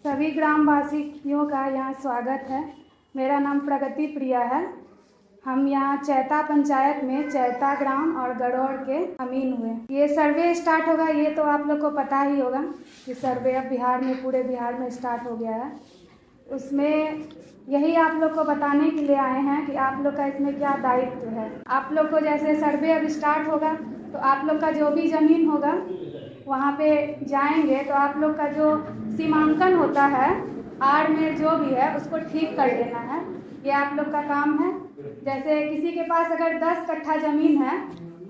सभी ग्रामवासियों का यहाँ स्वागत है। मेरा नाम प्रगति प्रिया है। हम यहाँ चैता पंचायत में चैता ग्राम और गड़ौर के अमीन हुए। ये सर्वे स्टार्ट होगा, ये तो आप लोग को पता ही होगा कि सर्वे अब बिहार में, पूरे बिहार में स्टार्ट हो गया है। उसमें यही आप लोग को बताने के लिए आए हैं कि आप लोग का इसमें क्या दायित्व है। आप लोग को जैसे सर्वे अब स्टार्ट होगा तो आप लोग का जो भी ज़मीन होगा वहाँ पे जाएंगे तो आप लोग का जो सीमांकन होता है, आड़ में जो भी है उसको ठीक कर लेना है। ये आप लोग का काम है। जैसे किसी के पास अगर 10 कट्ठा ज़मीन है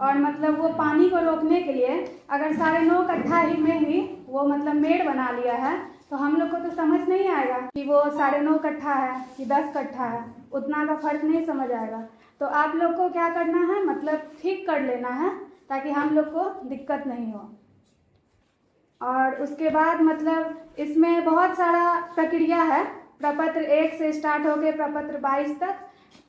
और मतलब वो पानी को रोकने के लिए अगर 9.5 कट्ठा ही में ही वो मतलब मेड़ बना लिया है तो हम लोग को तो समझ नहीं आएगा कि वो 9.5 कट्ठा है कि 10 कट्ठा है, उतना का फर्क नहीं समझ आएगा। तो आप लोग को क्या करना है, मतलब ठीक कर लेना है ताकि हम लोग को दिक्कत नहीं हो। और उसके बाद मतलब इसमें बहुत सारा प्रक्रिया है। प्रपत्र 1 से स्टार्ट होकर प्रपत्र 22 तक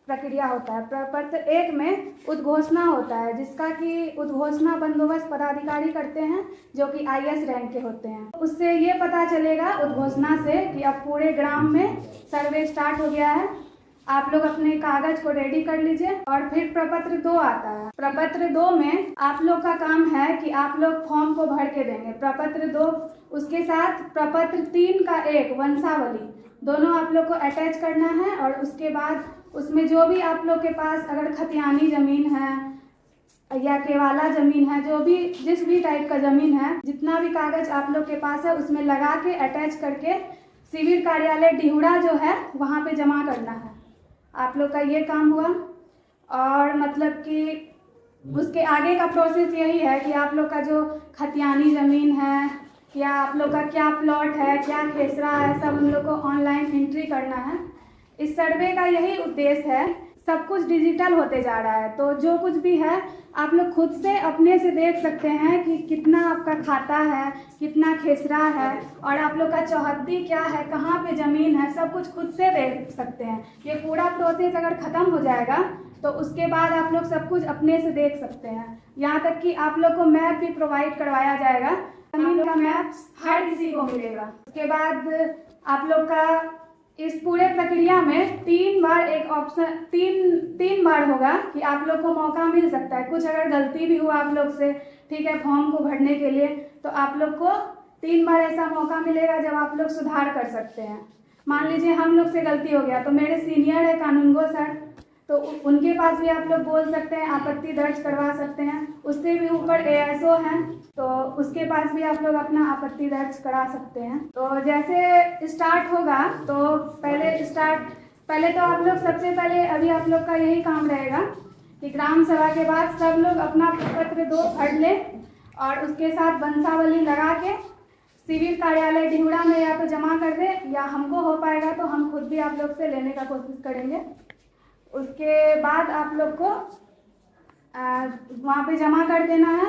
प्रक्रिया होता है। प्रपत्र 1 में उद्घोषणा होता है, जिसका कि उद्घोषणा बंदोबस्त पदाधिकारी करते हैं जो कि IS रैंक के होते हैं। उससे ये पता चलेगा उद्घोषणा से कि अब पूरे ग्राम में सर्वे स्टार्ट हो गया है। आप लोग अपने कागज को रेडी कर लीजिए। और फिर प्रपत्र 2 आता है। प्रपत्र 2 में आप लोग का काम है कि आप लोग फॉर्म को भर के देंगे। प्रपत्र 2 उसके साथ प्रपत्र 3 का 1 वंशावली दोनों आप लोग को अटैच करना है। और उसके बाद उसमें जो भी आप लोग के पास अगर खतियानी ज़मीन है या केवाला ज़मीन है, जो भी जिस भी टाइप का ज़मीन है, जितना भी कागज़ आप लोग के पास है उसमें लगा के अटैच करके शिविर कार्यालय डिहुड़ा जो है वहाँ पे जमा करना है। आप लोग का ये काम हुआ। और मतलब कि उसके आगे का प्रोसेस यही है कि आप लोग का जो खतियानी ज़मीन है या आप लोग का क्या प्लॉट है, क्या खेसरा है, सब हम लोग को ऑनलाइन एंट्री करना है। इस सर्वे का यही उद्देश्य है। सब कुछ डिजिटल होते जा रहा है तो जो कुछ भी है आप लोग खुद से अपने से देख सकते हैं कि कितना आपका खाता है, कितना खेसरा है और आप लोग का चौहद्दी क्या है, कहाँ पे ज़मीन है, सब कुछ खुद से देख सकते हैं। ये पूरा प्रोसेस अगर ख़त्म हो जाएगा तो उसके बाद आप लोग सब कुछ अपने से देख सकते हैं। यहाँ तक कि आप लोग को मैप भी प्रोवाइड करवाया जाएगा। ज़मीन का मैप हर किसी को मिलेगा। उसके बाद आप लोग का इस पूरे प्रक्रिया में 3 बार एक ऑप्शन तीन बार होगा कि आप लोग को मौका मिल सकता है। कुछ अगर गलती भी हुआ आप लोग से, ठीक है, फॉर्म को भरने के लिए, तो आप लोग को 3 बार ऐसा मौका मिलेगा जब आप लोग सुधार कर सकते हैं। मान लीजिए हम लोग से गलती हो गया तो मेरे सीनियर है कानूनगो सर, तो उनके पास भी आप लोग बोल सकते हैं, आपत्ति दर्ज करवा सकते हैं। उससे भी ऊपर ASO हैं तो उसके पास भी आप लोग अपना आपत्ति दर्ज करा सकते हैं। तो जैसे स्टार्ट होगा तो पहले तो आप लोग सबसे पहले अभी आप लोग का यही काम रहेगा कि ग्राम सभा के बाद सब लोग अपना प्रपत्र 2 भर लें और उसके साथ वंशावली लगा के शिविर कार्यालय डिहुड़ा में या तो जमा कर दें या हमको हो पाएगा तो हम खुद भी आप लोग से लेने का कोशिश करेंगे। उसके बाद आप लोग को वहाँ पे जमा कर देना है।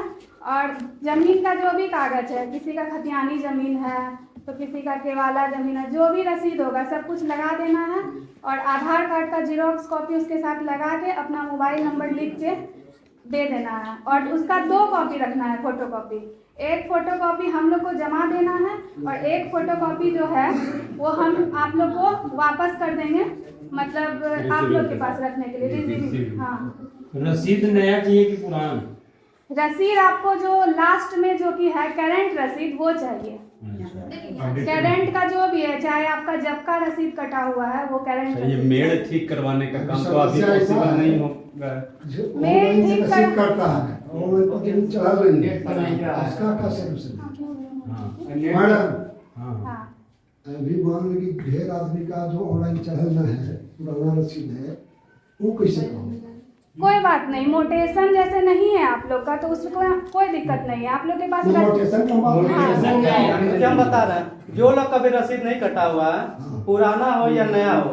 और ज़मीन का जो भी कागज़ है, किसी का खतियानी ज़मीन है तो किसी का केवाला ज़मीन है, जो भी रसीद होगा सब कुछ लगा देना है। और आधार कार्ड का जीरोक्स कॉपी उसके साथ लगा के अपना मोबाइल नंबर लिख के दे देना है। और उसका 2 कॉपी रखना है, फोटोकॉपी। एक फ़ोटोकॉपी हम लोग को जमा देना है और एक फ़ोटोकॉपी जो है वो हम आप लोग को वापस कर देंगे, मतलब आप लोग के पास रखने के लिए। हाँ, रसीद नया चाहिए कि पुराना? रसीद आपको जो लास्ट में जो कि है करंट रसीद वो चाहिए। करंट का जो भी है, चाहे आपका जब का रसीद कटा हुआ है वो करंट। ये मेड़ ठीक करवाने का काम तो अभी पॉसिबल नहीं होगा। मेड़ ठीक करता है और चला लेंगे उसका क्या सॉल्यूशन? मैडम, हाँ, अभी मान लो कि ढेर आदमी का जो ऑनलाइन चढ़ाना है, पुराना रसीद है, वो कैसे करो? कोई बात नहीं, मोटेशन जैसे नहीं है आप लोग का तो उसको कोई दिक्कत नहीं है। आप लोग के पास मोटेशन क्या बता रहे हैं, जो लोग कभी रसीद नहीं कटा हुआ है, पुराना हो या नया हो,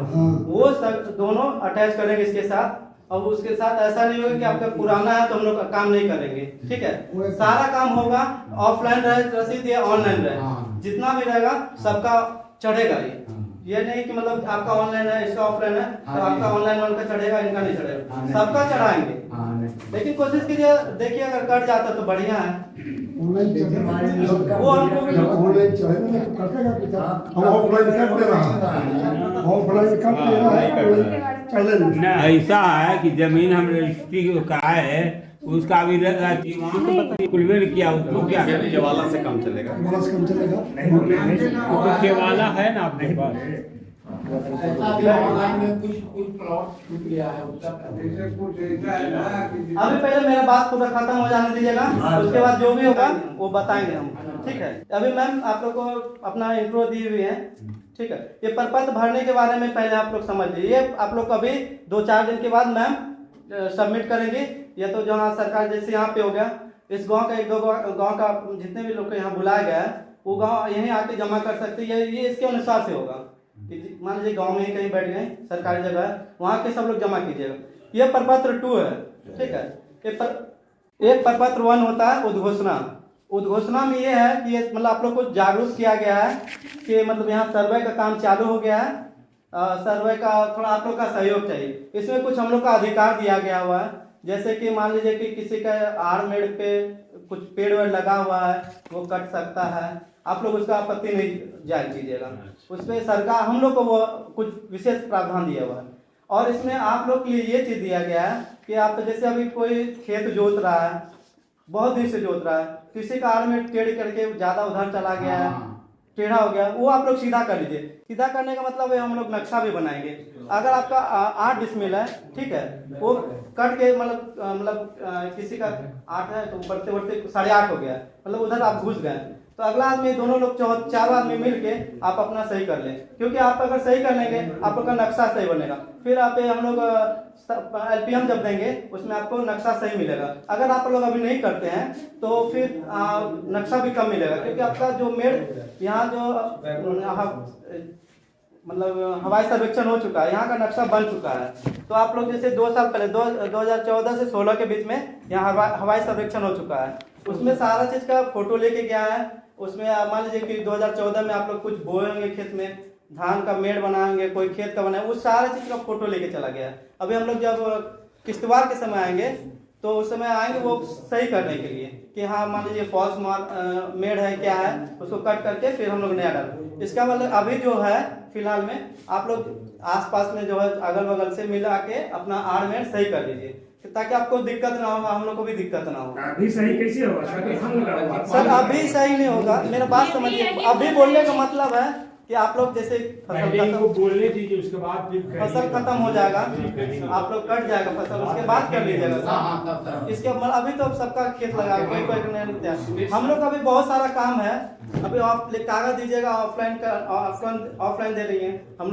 वो सब दोनों अटैच करेंगे इसके साथ। और उसके साथ ऐसा नहीं होगा कि आपका पुराना है तो हम लोग काम नहीं करेंगे, ठीक है। सारा काम होगा, ऑफलाइन रहे रसीद या ऑनलाइन रहे, जितना भी रहेगा सबका चढ़ेगा। ये नहीं कि मतलब आपका ऑनलाइन है इसका ऑफलाइन है तो आपका ऑनलाइन वाला का चढ़ेगा इनका नहीं चढ़ेगा, सबका चढ़ाएंगे। लेकिन कोशिश कीजिए, देखिए अगर कट जाता तो बढ़िया है। ऑनलाइन वो हमको ऑनलाइन चढ़ेगा नहीं तो कटेगा किताब। हम ऑफलाइन कर दे रहा है, ऑफलाइन कर दे रहा है, ऑनलाइन चले नहीं। ना ऐसा है कि जमीन हम रजिस्ट्री का है, उसका भी कुलवेर किया, उसको क्या केवाला से काम चलेगा। बोला से कम चलेगा। तो केवाला है ना आपके पास? ऑनलाइन में कुछ प्लॉट छूट गया है उसका अभी पहले मेरा बात पूरा खत्म हो जाने दीजिएगा, उसके बाद जो भी होगा वो बताएंगे हम, ठीक है। अभी मैम आप लोग को अपना इंट्रो दी हुई है, ठीक है। ये प्रपत्र भरने के बारे में पहले आप लोग समझ लीजिए। ये आप लोग अभी 2-4 दिन के बाद मैम सबमिट करेंगे, या तो जहाँ सरकार जैसे यहाँ पे हो गया, इस गांव का 1-2 गांव का जितने भी लोग को यहाँ बुलाया गया है वो गांव यहीं आके जमा कर सकते हैं। ये इसके अनुसार से होगा कि मान लीजिए गांव में ही कहीं बैठ गए, सरकारी जगह है, वहाँ के सब लोग जमा कीजिएगा। ये प्रपत्र 2 है, ठीक है। एक प्रपत्र 1 होता है उद्घोषणा। उद्घोषणा में ये है कि ये मतलब आप लोग को जागरूक किया गया है कि मतलब यहाँ सर्वे का काम चालू हो गया है, सर्वे का थोड़ा आप लोग का सहयोग चाहिए। इसमें कुछ हम लोग का अधिकार दिया गया हुआ है, जैसे कि मान लीजिए कि किसी का आड़ मेड़ पे कुछ पेड़ वेड़ लगा हुआ है वो कट सकता है, आप लोग उसका आपत्ति नहीं जाहिर कीजिएगा। उस पर सरकार हम लोग को वो कुछ विशेष प्रावधान दिया हुआ है। और इसमें आप लोग के लिए ये चीज़ दिया गया है कि आप जैसे अभी कोई खेत जोत रहा है, बहुत दिन से जोत रहा है, किसी का आड़ में टेढ़ करके ज़्यादा उधर चला गया है, टेढ़ा हो गया, वो आप लोग सीधा कर लीजिए। सीधा करने का मतलब है हम लोग नक्शा भी बनाएंगे। अगर आपका 8 डिसमिल है, ठीक है, वो कट के मतलब किसी का 8 है तो बढ़ते बढ़ते 8.5 हो गया, मतलब उधर आप घुस गए, तो अगला आदमी दोनों लोग 4 आदमी मिलके आप अपना सही कर लें, क्योंकि आप अगर सही कर लेंगे आप लोग का नक्शा सही बनेगा। फिर आप हम लोग LPM जब देंगे उसमें आपको नक्शा सही मिलेगा। अगर आप लोग अभी नहीं करते हैं तो फिर नक्शा भी कम मिलेगा, क्योंकि आपका जो मेड़ यहाँ जो मतलब हवाई सर्वेक्षण हो चुका है, यहाँ का नक्शा बन चुका है। तो आप लोग जैसे 2 साल पहले 2014 से 16 के बीच में यहाँ हवाई सर्वेक्षण हो चुका है, उसमें सारा चीज़ का फोटो लेके गया है। उसमें मान लीजिए कि 2014 में आप लोग कुछ बोएंगे खेत में, धान का मेड़ बनाएंगे, कोई खेत का बनाएंगे, उस सारा चीज़ का फोटो लेके चला गया है। अभी हम लोग जब किश्तवाड़ के समय आएंगे तो उस समय आएंगे वो सही करने के लिए कि हाँ मान लीजिए फॉल्स मेड़ है क्या है, उसको कट करके फिर हम लोग नया डालें। इसका मतलब अभी जो है फिलहाल में आप लोग आसपास में जो है अगल बगल से मिला के अपना आड़ मेड़ सही कर लीजिए, ताकि आपको दिक्कत ना होगा, हम लोग को भी दिक्कत ना होगा। अभी सही कैसे होगा सर अभी सही नहीं होगा, मेरा बात समझिए। अभी बोलने का मतलब है कि आप लोग जैसे बोलने दीजिए, उसके बाद फसल खत्म हो जाएगा, आप लोग कट जाएगा फसल, उसके बाद कर लीजिएगा। इसके अभी तो सबका खेत लगा कोई नहीं, हम लोग का भी बहुत सारा काम है। अभी आप कागज दीजिएगा, ऑफलाइन दे रही हैं, हम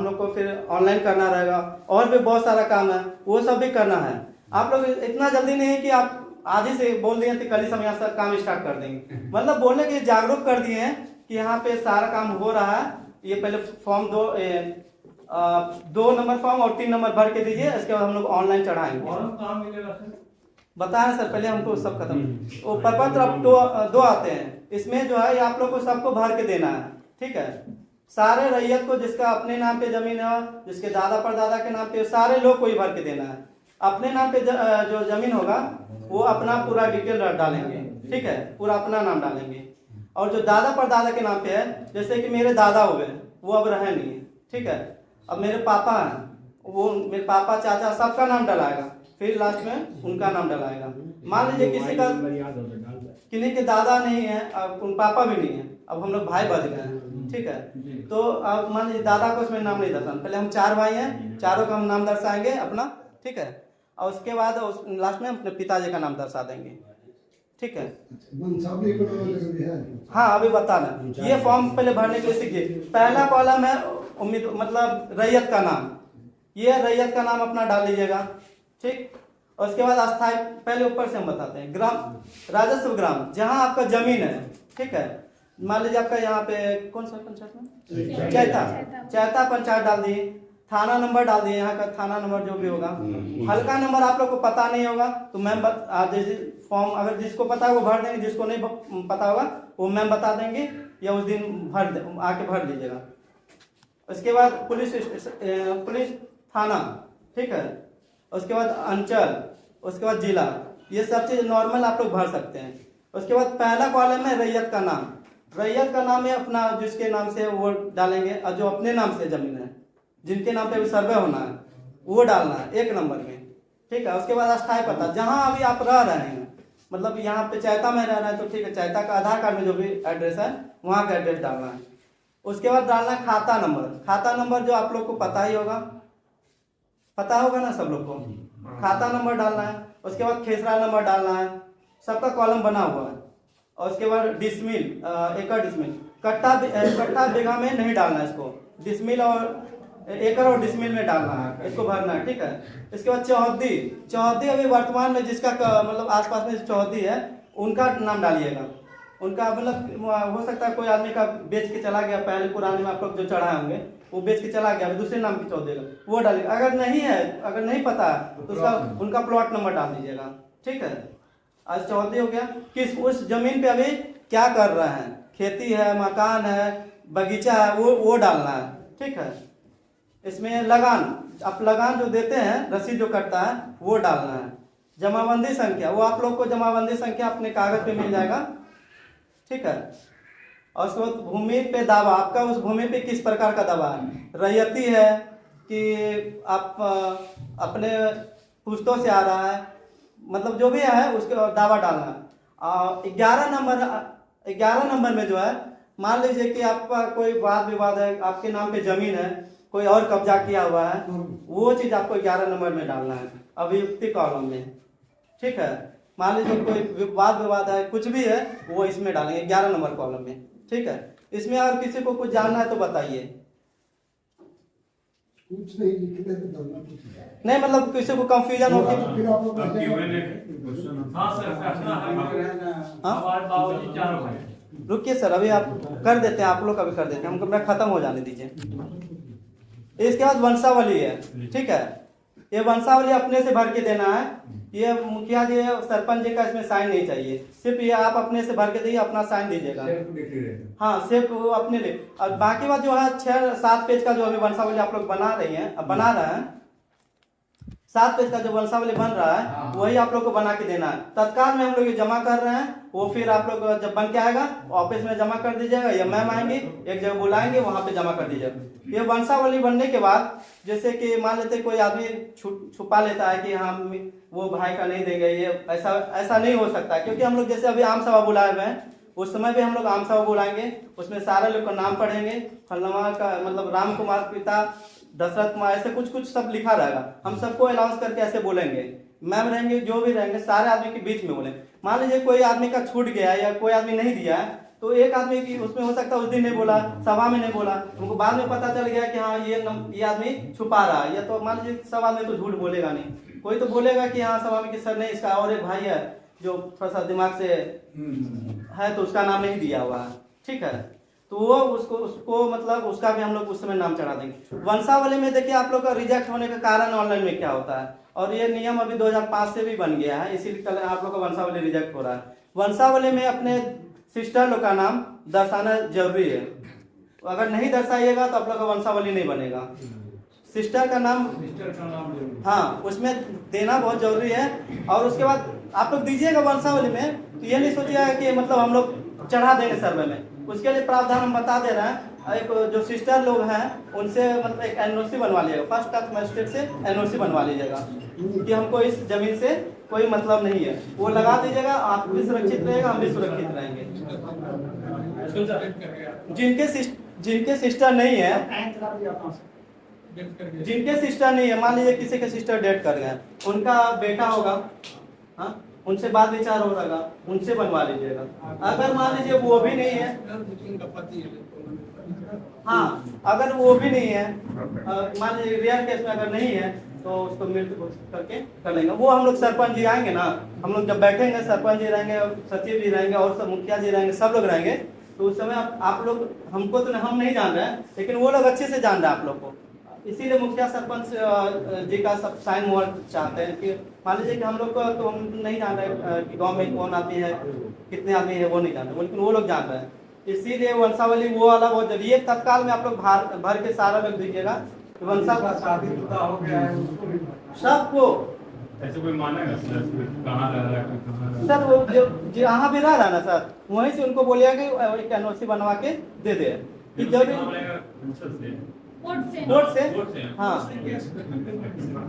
लोग को फिर ऑनलाइन करना रहेगा, और भी बहुत सारा काम है, वो सब भी करना है। आप लोग इतना जल्दी नहीं है कि आप आज ही से बोल दिए तो कल ही समय यहाँ से काम स्टार्ट कर देंगे, मतलब बोलने के लिए जागरूक कर दिए हैं कि यहाँ पे सारा काम हो रहा है। ये पहले फॉर्म 2 नंबर फॉर्म और 3 नंबर भर के दीजिए, इसके बाद हम लोग ऑनलाइन चढ़ाएंगे। बता रहे सर, पहले हमको सब खत्म। वो प्रपत्र अब 2 आते हैं, इसमें जो है आप लोग को सबको भर के देना है, ठीक है। सारे रैयत को, जिसका अपने नाम पे जमीन है, जिसके दादा परदादा के नाम पे, सारे लोग को ही भर के देना है। अपने नाम पे जो जमीन होगा वो अपना पूरा डिटेल डालेंगे, ठीक है, पूरा अपना नाम डालेंगे। और जो दादा परदादा के नाम पे है, जैसे कि मेरे दादा हो गए, वो अब रहे नहीं, ठीक है। अब मेरे पापा हैं, वो मेरे पापा चाचा सबका नाम डलाएगा, फिर लास्ट में उनका नाम डलाएगा। मान लीजिए किसी के दादा नहीं है, अब पापा भी नहीं है, अब हम लोग भाई बच गए हैं, ठीक है। तो अब मान लीजिए दादा को उसमें नाम नहीं दर्शाना, पहले हम 4 भाई हैं, चारों का हम नाम दर्शाएंगे अपना, ठीक है। और उसके बाद लास्ट में अपने पिताजी का नाम दर्शा देंगे, ठीक है। हाँ अभी बताना, ये फॉर्म पहले भरने के लिए सीखिए। पहला कॉलम है मतलब रैयत का नाम, ये रैयत का नाम अपना डाल लीजिएगा, ठीक। और उसके बाद अस्थायी, पहले ऊपर से हम बताते हैं, ग्राम राजस्व ग्राम, जहाँ आपका जमीन है, ठीक है। मान लीजिए आपका यहाँ पे कौन सा पंचायत में, चैता पंचायत डाल दिए, थाना नंबर डाल दिए, यहाँ का थाना नंबर जो भी होगा। हल्का नंबर आप लोग को पता नहीं होगा तो मैम फॉर्म अगर जिसको पता है वो भर देंगे, जिसको नहीं पता होगा वो मैम बता देंगे, या उस दिन आके भर लीजिएगा। उसके बाद पुलिस थाना, ठीक है। उसके बाद अंचल, उसके बाद जिला, ये सब चीज़ नॉर्मल आप लोग भर सकते हैं। उसके बाद पहला कॉलम है रैयत का नाम, रैयत का नाम है अपना, जिसके नाम से वो डालेंगे, और जो अपने नाम से जमीन है, जिनके नाम पे सर्वे होना है, वो डालना है 1 नंबर में। ठीक है। उसके बाद अस्थायी पता, जहाँ अभी आप रह रहे हैं, मतलब यहाँ पे चैता में रह रहे हैं तो ठीक है, चैता का आधार कार्ड में जो भी एड्रेस है वहाँ का एड्रेस डालना है। उसके बाद डालना है खाता नंबर। खाता नंबर जो आप लोग को पता ही होगा, पता होगा ना सब लोग को, खाता नंबर डालना है। उसके बाद खेसरा नंबर डालना है, सबका कॉलम बना हुआ है। और उसके बाद डिसमिल, एकड़ डिसमिल, कट्टा बीघा में नहीं डालना है इसको, डिसमिल और एकड़ और डिसमिल में डालना है, इसको भरना है। ठीक है। इसके बाद चौहद्दी अभी वर्तमान में जिसका मतलब आसपास में चौहद्दी है उनका नाम डालिएगा। उनका मतलब हो सकता है कोई आदमी का बेच के चला गया, पहले पुराने में आप लोग जो चढ़ाए होंगे वो बेच के चला गया, दूसरे नाम की चौहद्दी वो डालिएगा। अगर नहीं है, अगर नहीं पता है तो उसका उनका प्लॉट नंबर डाल दीजिएगा। ठीक है। आज चौहद्दी हो गया। किस उस जमीन पे अभी क्या कर रहे हैं, खेती है, मकान है, बगीचा है, वो डालना है। ठीक है। इसमें लगान, आप लगान जो देते हैं, रसीद जो कटता है वो डालना है। जमाबंदी संख्या, वो आप लोग को जमाबंदी संख्या अपने कागज पे मिल जाएगा। ठीक है। और उसके बाद भूमि पे दावा, आपका उस भूमि पे किस प्रकार का दावा है, रैयती है कि आप अपने पुश्तों से आ रहा है, मतलब जो भी है उसके दावा डालना है। 11 नंबर में जो है, मान लीजिए कि आपका कोई वाद विवाद है, आपके नाम पे जमीन है, कोई और कब्जा किया हुआ है, वो चीज आपको 11 नंबर में डालना है, अभियुक्ति कॉलम में। ठीक है। मान लीजिए कोई वाद विवाद है, कुछ भी है, वो इसमें डालेंगे 11 नंबर कॉलम में। ठीक है। इसमें और किसी को कुछ जानना है तो बताइए। कुछ नहीं लिखने में दम नहीं, मतलब किसी को कंफ्यूजन हो कि फिर आप लोग रुकिए सर, अभी आप कर देते हैं, आप लोग का भी कर देते हैं, हमको मैं खत्म हो जाने दीजिए। इसके बाद वंशावली है। ठीक है। ये वंशावली अपने से भर के देना है। ये मुखिया जी, सरपंच जी का इसमें साइन नहीं चाहिए, सिर्फ ये आप अपने से भर के दीजिए, अपना साइन दीजिएगा। हाँ, सिर्फ वो अपने लिए। और बाकी बात जो है 6-7 पेज का जो अभी वंशावली आप लोग बना रहे हैं, 7 पेज का जो वंशावली बन रहा है वही आप लोग को बना के देना है। तत्काल में हम लोग ये जमा कर रहे हैं, वो फिर आप लोग जब बन के आएगा ऑफिस में जमा कर दीजिएगा, या मैम आएंगे एक जगह बुलाएंगे, वहां पे जमा कर दीजिएगा। ये वंशावली बनने के बाद, जैसे कि मान लेते कोई आदमी छुपा लेता है कि हम वो भाई का नहीं देंगे, ये ऐसा नहीं हो सकता है, क्योंकि हम लोग जैसे अभी आम सभा बुलाए हुए हैं, उस समय भी हम लोग आम सभा बुलाएंगे, उसमें सारे लोग का नाम पढ़ेंगे, फलनमा का मतलब राम कुमार पिता दशरथ कुमार, ऐसे कुछ सब लिखा रहेगा। हम सबको अनाउंस करके ऐसे बोलेंगे, मैम रहेंगे, जो भी रहेंगे, सारे आदमी के बीच में बोले। मान लीजिए कोई आदमी का छूट गया या कोई आदमी नहीं दिया है, तो एक आदमी की उसमें हो सकता है उस दिन नहीं बोला, सभा में नहीं बोला, हमको बाद में पता चल गया कि हाँ ये आदमी छुपा रहा है, या तो मान लीजिए सब आदमी तो झूठ बोलेगा नहीं, कोई तो बोलेगा कि हाँ सभा में कि सर नहीं, इसका और एक भाई है जो थोड़ा सा दिमाग से है तो उसका नाम नहीं दिया हुआ है। ठीक है। तो वो उसको मतलब उसका भी हम लोग उस समय नाम चढ़ा देंगे। वंशावली में देखिए आप लोग का रिजेक्ट होने का कारण ऑनलाइन में क्या होता है, और ये नियम अभी 2005 से भी बन गया है, इसीलिए आप लोग का वंशावली रिजेक्ट हो रहा है। वंशावली में अपने सिस्टर लोग का नाम दर्शाना जरूरी है, अगर नहीं दर्शाइएगा तो आप लोग का वंशावली नहीं बनेगा। सिस्टर का नाम हाँ उसमें देना बहुत जरूरी है। और उसके बाद आप लोग दीजिएगा वंशावली में, तो ये नहीं सोचिएगा कि मतलब हम लोग चढ़ा देंगे सर्वे में, उसके लिए प्रावधान हम बता दे रहे हैं। एक जो सिस्टर लोग हैं उनसे मतलब एक एनओसी बनवा लीजिएगा, फर्स्ट क्लास मजिस्ट्रेट से एनओसी बनवा लीजिएगा कि हमको इस जमीन से कोई मतलब नहीं है, वो लगा दीजिएगा, आप भी सुरक्षित रहेगा, हम भी सुरक्षित रहेंगे। जिनके सिस्टर नहीं है, मान लीजिए किसी के सिस्टर डेथ कर गए, उनका बेटा होगा, हाँ उनसे बात विचार हो रहा, उनसे बनवा लीजिएगा। अगर मान लीजिए वो भी नहीं है, हाँ अगर वो भी नहीं है, मान लीजिए रियल केस में अगर नहीं है तो उसको मृत्यु करके कर लेंगे। वो हम लोग सरपंच जी आएंगे ना, हम लोग जब बैठेंगे, सरपंच जी रहेंगे, सचिव जी रहेंगे और सब मुखिया जी रहेंगे, सब लोग रहेंगे, तो उस समय आप लोग हमको तो हम नहीं जान रहे हैं, लेकिन वो लोग अच्छे से जान रहे हैं आप लोग को, इसीलिए मुखिया सरपंच जी का सब साइन मोहर चाहते हैं कि मान लीजिए कि हम लोग को तो हम नहीं जान रहे कि गांव में कौन आदमी है, कितने आदमी है, वो नहीं जान रहे, लेकिन वो लोग जान रहे हैं। इसीलिए वंशावली वो वाला बहुत जरूरी है। तत्काल में आप लोग भर के सारा लोग दीजिएगा। वंशावली सबको ऐसे कोई मानेगा सर कहाँ रह रहा है कहाँ रह रहा है? सर वो जो जहाँ भी रह रहा है ना सर, वहीं से उनको बोलिएगा कि एक एनओसी बनवा के दे दे कि जब कहाँ बनेगा? पेंशन से? कोर्ट से कोर्ट से कोर्ट से? हाँ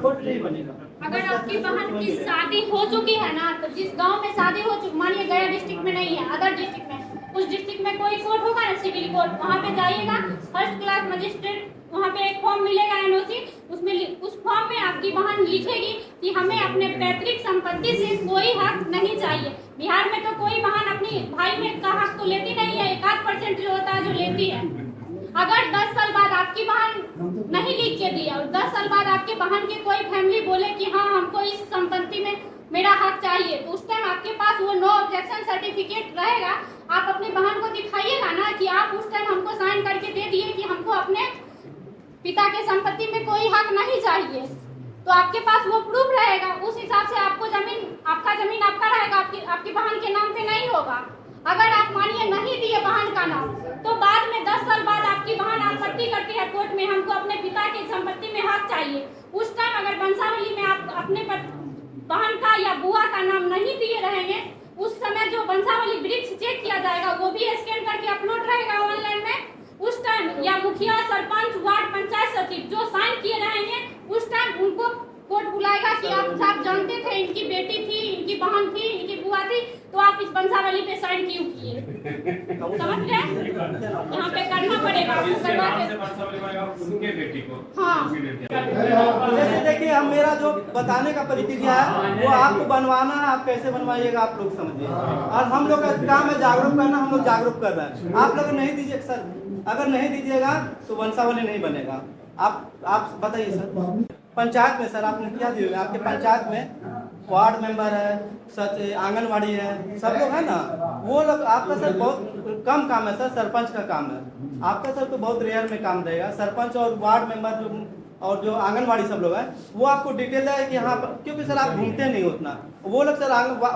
कोर्ट से ही बनेगा। अगर आपकी बहन की शादी हो चुकी है ना, तो जिस गांव में शादी हो चुकी, मानिए गया डिस्ट्रिक्ट में नहीं है, अदर डिस्ट्रिक्ट में, उस डिस्ट्रिक्ट में कोई कोर्ट होगा ना, सिविल कोर्ट, वहाँ पे जाइएगा, फर्स्ट क्लास मजिस्ट्रेट, वहाँ पे एक फॉर्म मिलेगा एनओसी, उसमें उस फॉर्म में आपकी बहन लिखेगी कि हमें अपने पैतृक संपत्ति से कोई हक नहीं चाहिए। बिहार में तो कोई बहन अपनी भाई में का हक तो लेती नहीं है, 1% जो होता है जो लेती है। अगर 10 साल बाद आपकी बहन नहीं लिख के दी और 10 साल बाद आपके बहन की कोई फैमिली बोले कि हाँ हमको इस संपत्ति में मेरा हक चाहिए, तो उस टाइम आपके पास वो नो ऑब्जेक्शन सर्टिफिकेट रहेगा। आप अपनी बहन को दिखाइएगा ना कि आप उस टाइम हमको साइन करके दे दिए कि हमको अपने पिता के संपत्ति में कोई हक नहीं चाहिए, तो आपके पास वो प्रूफ रहेगा। उस हिसाब से आपको जमीन आपका रहेगा, आपकी बहन के नाम पे नहीं होगा। अगर आप मानिए नहीं दिए बहन का नाम, तो बाद में 10 साल बाद आपकी बहन आपत्ति करती है कोर्ट में, हमको अपने पिता की संपत्ति में हक चाहिए। उस टाइम अगर वंशावली में आप अपने बहन का या बुआ का नाम नहीं दिए रहेंगे, उस समय जो वंशावली वृक्ष चेक किया जाएगा वो भी स्कैन करके अपलोड रहेगा ऑनलाइन में। उस टाइम या मुखिया, सरपंच, वार्ड पंचायत सचिव जो साइन किए रहेंगे, उस टाइम उनको कोर्ट बुलाएगा कि आप जानते थे इनकी बेटी थी, इनकी बहन थी, इनकी बुआ थी, तो आप इस वंशावली पे साइन क्यों किए? समझ गए? यहाँ पे करना पड़ेगा आपको, करवा के। उनके बेटी को हाँ। जैसे देखिए हम मेरा जो बताने का प्रक्रिया है वो आपको बनवाना है, आप कैसे बनवाइएगा आप लोग समझिए। और हम लोग का काम है जागरूक करना, हम लोग जागरूक कर रहे हैं। आप लोग नहीं दीजिए सर, अगर नहीं दीजिएगा तो वंशावली नहीं बनेगा। आप बताइए सर। पंचायत में सर आपने क्या दिए? आपके पंचायत में वार्ड मेंबर है, सच आंगनवाड़ी है, सब लोग है ना, वो लोग आपका सर बहुत कम काम है सर, सरपंच का काम है आपका सर, तो बहुत रेयर में काम रहेगा। सरपंच और वार्ड मेंबर और जो आंगनवाड़ी सब लोग हैं वो आपको डिटेल है कि हाँ, क्योंकि सर आप घूमते नहीं उतना, वो लोग सर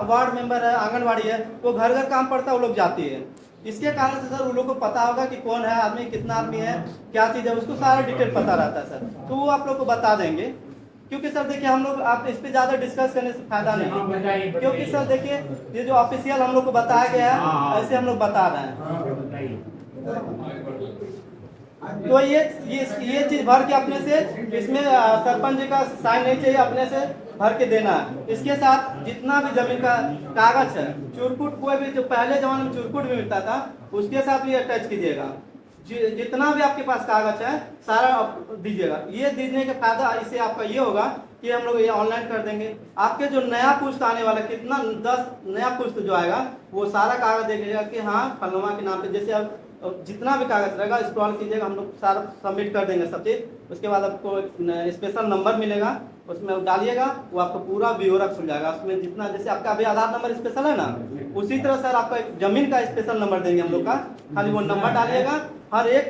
वार्ड मेंबर है, आंगनवाड़ी है, वो घर घर काम पड़ता है, वो लोग जाती है। इसके कारण से सर उन लोग को पता होगा कि कौन है आदमी, कितना आदमी है, क्या चीज़ है, उसको सारा डिटेल पता रहता है सर, तो वो आप लोग को बता देंगे। क्योंकि सर देखिए हम लोग आप इस पे ज़्यादा डिस्कस करने से फायदा नहीं है, क्योंकि सर देखिए ये जो ऑफिशियल हम लोग को बताया गया है ऐसे हम लोग बता रहे हैं। तो ये चीज भर के अपने से, इसमें सरपंच जी का साइन नहीं चाहिए, अपने से भर के देना है। इसके साथ जितना भी जमीन का कागज है, चुरकुट, कोई भी जो पहले जमाने में चुरकुट भी मिलता था उसके साथ भी अटैच कीजिएगा। जितना भी आपके पास कागज है सारा दीजिएगा। ये दीजिए का फायदा इससे आपका ये होगा कि हम लोग ये ऑनलाइन कर देंगे। आपके जो नया पुस्त आने वाला, कितना 10 नया पुस्त जो आएगा वो सारा कागज देखेगा कि हाँ फलनुमा के नाम पे, जैसे अब जितना भी कागज रहेगा स्क्रॉल कीजिएगा, हम लोग सारा सबमिट कर देंगे सब चीज़। उसके बाद आपको स्पेशल नंबर मिलेगा, उसमें डालिएगा, वो आपको पूरा ब्यौरा खुल जाएगा। उसमें जितना, जैसे आपका अभी आधार नंबर स्पेशल है ना, उसी तरह सर आपका एक जमीन का स्पेशल नंबर देंगे हम लोग का, खाली वो नंबर डालिएगा, हर एक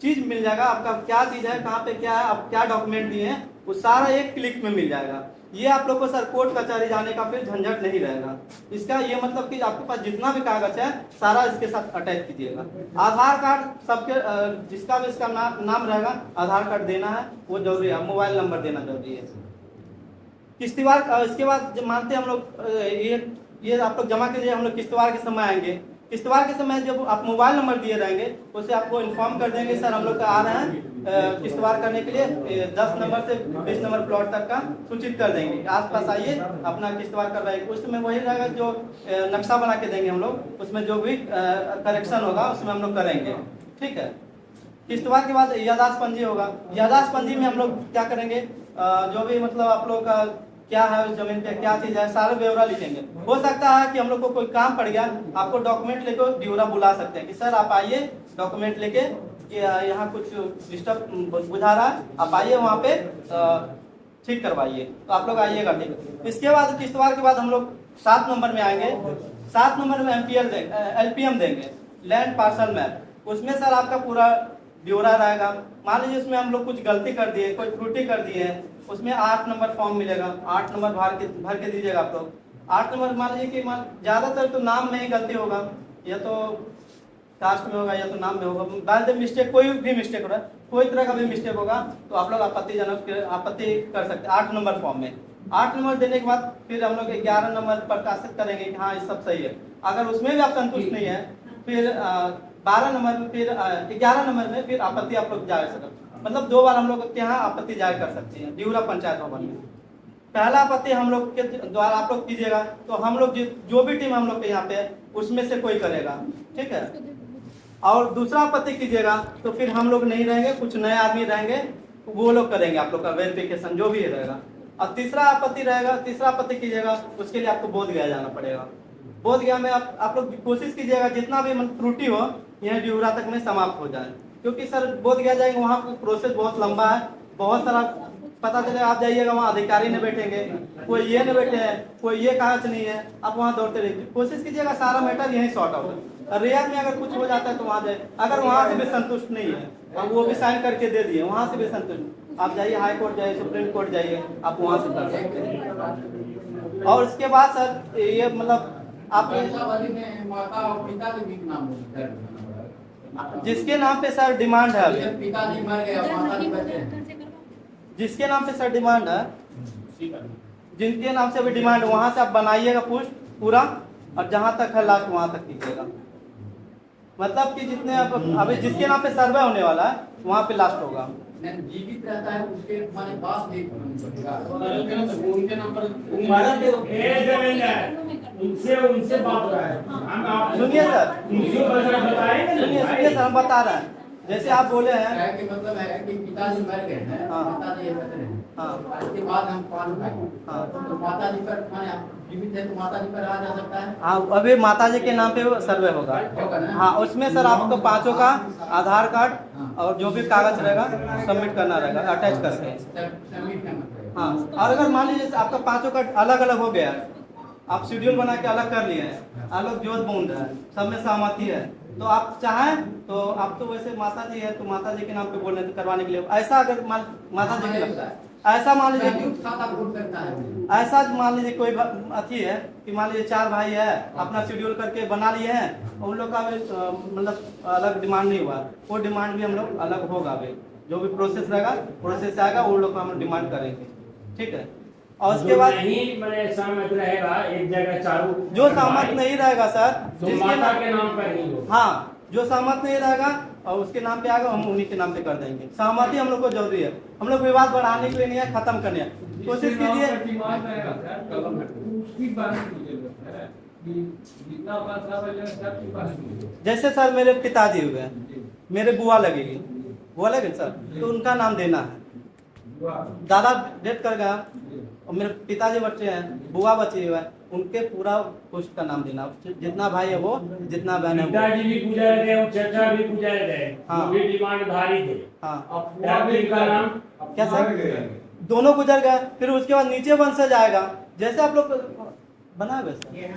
चीज़ मिल जाएगा आपका, क्या चीज़ है, कहाँ पे क्या है, आप क्या डॉक्यूमेंट दिए हैं, वो सारा एक क्लिक में मिल जाएगा। ये आप लोग को सर कोर्ट कचहरी जाने का फिर झंझट नहीं रहेगा। इसका ये मतलब कि आपके पास जितना भी कागज है सारा इसके साथ अटैच कीजिएगा। आधार कार्ड सबके, जिसका भी इसका नाम रहेगा आधार कार्ड देना है, वो जरूरी है। मोबाइल नंबर देना जरूरी है। किश्तवाड़, इसके बाद जब मानते हैं हम लोग, ये आप लोग जमा कीजिए, हम लोग किश्तवाड़ के समय आएंगे। किश्तवाड़ के समय जब आप मोबाइल नंबर दिए रहेंगे उससे आपको इन्फॉर्म कर देंगे सर हम लोग का आ रहे हैं किश्तवाड़ करने के लिए, 10 नंबर से 20 नंबर प्लॉट तक का सूचित कर देंगे, आसपास आइए अपना किश्तवाड़ करवाइए। उसमें वही रहेगा जो नक्शा बना के देंगे हम लोग, उसमें जो भी करेक्शन होगा उसमें हम लोग करेंगे, ठीक है। किश्तवाड़ के बाद यादाश्त पंजी होगा। यादाश्त पंजी में हम लोग क्या करेंगे, जो भी मतलब आप लोग का क्या है उस जमीन पे, क्या चीज़ है, सारा ब्यौरा लिखेंगे। हो सकता है कि हम लोग को कोई काम पड़ गया, आपको डॉक्यूमेंट लेकर ब्यौरा बुला सकते हैं कि सर आप आइए डॉक्यूमेंट लेके, कि यहाँ कुछ डिस्टर्ब बुझा रहा है, आप आइए वहाँ पे ठीक करवाइए, तो आप लोग आइएगा, ठीक। इसके बाद किश्तवाड़ के बाद हम लोग 7 नंबर में आएंगे। 7 नंबर में LPM देंगे, लैंड पार्सल मैप। उसमें सर आपका पूरा ब्यौरा रहेगा। मान लीजिए उसमें हम लोग कुछ गलती कर दिए, कोई त्रुटि कर दिए हैं, उसमें 8 नंबर फॉर्म मिलेगा, 8 नंबर भर के दीजिएगा आप लोग। 8 नंबर मान लीजिए कि ज़्यादातर तो नाम में ही गलती होगा, या तो कास्ट में होगा या तो नाम में होगा, बाद में मिस्टेक, कोई भी मिस्टेक हो रहा है, कोई तरह का भी मिस्टेक होगा तो आप लोग आपत्ति कर सकते हैं 8 नंबर फॉर्म में। 8 नंबर देने के बाद फिर हम लोग 11 नंबर प्रकाशित करेंगे कि हाँ ये सब सही है। अगर उसमें भी आप संतुष्ट नहीं है फिर 12 नंबर में फिर 11 नंबर में फिर आपत्ति आप लोग जाहिर कर, मतलब 2 बार हम लोग के यहाँ आपत्ति जाहिर कर सकते हैं डिहुरा पंचायत भवन में। पहला आपत्ति हम लोग के द्वारा आप लोग कीजिएगा तो हम लोग जो भी टीम हम लोग के यहाँ पे है उसमें से कोई करेगा, ठीक है। और दूसरा आपत्ति कीजिएगा तो फिर हम लोग नहीं रहेंगे, कुछ नए आदमी रहेंगे, वो लोग करेंगे आप लोग का वेरिफिकेशन जो भी रहेगा। और तीसरा आपत्ति कीजिएगा उसके लिए आपको बोध गया जाना पड़ेगा। बोध गया में आप लोग कोशिश कीजिएगा जितना भी त्रुटि हो यह डिहुरा तक में समाप्त हो जाए, क्योंकि सर बोध गया जाएंगे वहाँ प्रोसेस बहुत लंबा है, बहुत सारा पता चले आप जाइएगा वहाँ अधिकारी नहीं बैठेंगे, कोई ये नहीं बैठे हैं, कोई ये कागज नहीं है, आप वहाँ दौड़ते रहिए। कोशिश कीजिएगा सारा मैटर यहीं सॉर्ट आउट है। रेयर में अगर कुछ हो जाता है तो वहाँ जाए, अगर वहाँ से भी संतुष्ट नहीं है अब वो भी साइन करके दे दिए, वहाँ से भी संतुष्ट आप जाइए हाई कोर्ट जाइए, सुप्रीम कोर्ट जाइए, आप वहाँ से कर सकते हैं। और उसके बाद सर ये मतलब आप वंशावली में माता और पिता के भी नाम है, जिसके नाम पे सर डिमांड है अभी, पिताजी मर गए और माताजी बचे हैं। जिसके नाम पे सर डिमांड है, जिनके नाम से अभी डिमांड है वहाँ से आप बनाइएगा पुष्ट पूरा, और जहाँ तक है लास्ट वहाँ तक कीजिएगा। मतलब कि जितने अभी जिसके नाम पे सर्वे होने वाला है वहाँ पे लास्ट होगा। जीवित रहता है उसके हमारे पास भी उनके नंबर उनसे बात हो रहा है। सुनिए सर, बताएंगे सुनिए सर, हम बता रहे हैं। जैसे आप बोले हैं कि मतलब है कि पिताजी मर गए हैं, हाँ। माताजी बच रहे हैं, हाँ। इसके बाद हम पान पाए, हाँ। तो माताजी पर माने जीवित है तो माताजी पर आ जा सकता है। हाँ, अभी माताजी के नाम पे सर्वे होगा। होगा ना? हाँ, उसमें सर आपको 5 का आधार कार्ड हाँ। और जो भी कागज रहेगा सबमिट करना रहेगा अटैच करके। सबमिट करना पड़ेगा। हाँ, और अगर मान लीजिए आपका 5 का अलग अलग हो गया, आप शेड्यूल बना के अलग कर लिए हैं, अलग जोत बूंद है, सब में सहमति है, तो आप चाहें तो आप तो वैसे माता जी है तो माता जी के नाम पे बोल रहे थे करवाने के लिए। ऐसा अगर माता जी के लगता है, ऐसा मान लीजिए संयुक्त खाता खोल सकता है। ऐसा मान लीजिए कोई अथी है कि मान लीजिए 4 भाई है, अपना शेड्यूल करके बना लिए हैं, उन लोग का भी मतलब अलग डिमांड नहीं हुआ, वो डिमांड भी हम लोग अलग होगा। अभी जो भी प्रोसेस रहेगा, प्रोसेस आएगा वो लोग हम डिमांड करेंगे, ठीक है। और उसके बाद नहीं मैंने सहमत रहेगा एक जगह चारों, जो सहमत नहीं रहेगा सर, तो जिसके माता नाम के नाम पर नहीं हो, हाँ, जो सहमत नहीं रहेगा और उसके नाम पे आएगा हम उन्हीं के नाम पे कर देंगे। सहमति हम लोग को जरूरी है, हम लोग विवाद बढ़ाने के लिए नहीं है, खत्म करने है। कोशिश कीजिए जैसे सर मेरे पिताजी हुए, मेरे बुआ लगेगी, बुआ लगे सर, तो उनका नाम देना है। दादा डेथ कर गया और मेरे पिताजी बच्चे हैं, बुआ बची हुआ है, उनके पूरा पुष्ट का नाम देना, जितना भाई है वो, जितना बहन है वो। पिताजी भी गुजर गए और चाचा भी गुजर गए, हाँ। वो भी डिमांड धारी थे। हाँ, का नाम क्या सर? दोनों गुजर गए, फिर उसके बाद नीचे वंशज आएगा, जैसे आप लोग बना वैसे।